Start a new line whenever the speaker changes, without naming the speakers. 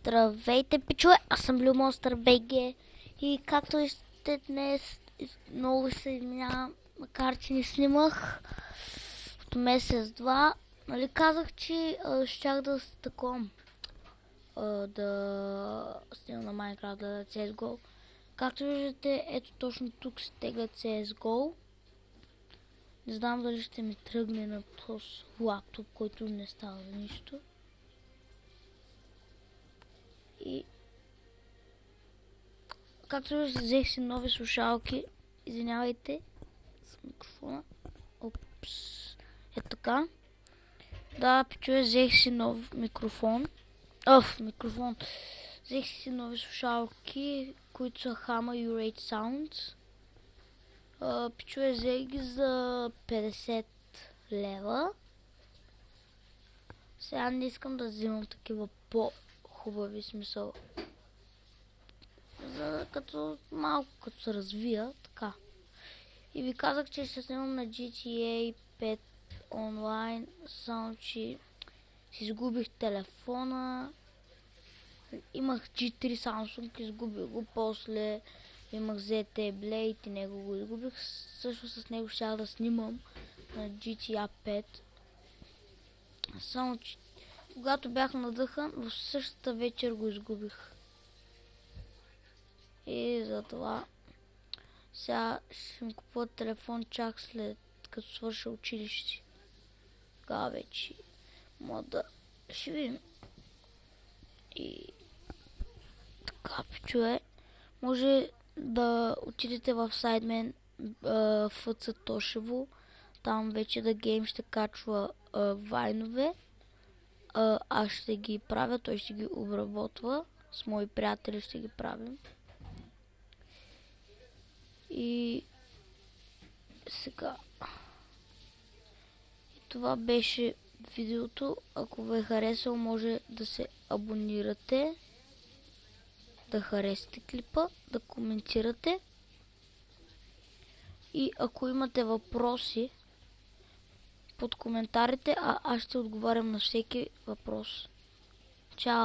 Здравейте, пичове! Аз съм Blue Monster BG и както виждате днес много се извинявам, макар че не снимах от месец-два. Нали казах, че щях да стъком да снимам на Minecraft, да CSGO. Както виждате, ето точно тук се тегля CSGO. Не знам дали ще ми тръгне на този лаптоп, който не става за нищо. И както виждате, взех си нови слушалки. Извинявайте с микрофона. Опс. Е така. Да, пичове, взех си нов микрофон. Микрофон. Взех си нови слушалки, които са Hama Urate Sounds. Пичове, взех ги за 50 лева. Сега не искам да взимам такива по-хубави, смисъл. Като малко като се развия, така. И ви казах, че ще снимам на GTA 5 онлайн, само че си изгубих телефона. Имах G3 Samsung, изгубих го, после имах ZT Blade и него го изгубих. Също с него щях да снимам на GTA 5. Само че когато бях надъхан, в същата вечер го изгубих. И затова сега ще ми купуват телефон чак след като свърша училище. Тогава вече мога да ще видим. И така, пичове, може да отидете в сайдмен ФЦ Тошево. Там вече да гейм ще качва вайнове. Аз ще ги правя, той ще ги обработва. С мои приятели ще ги правим. И сега това беше видеото. Ако ви е харесало, може да се абонирате, да харесате клипа, да коментирате. И ако имате въпроси под коментарите, аз ще отговарям на всеки въпрос. Чао!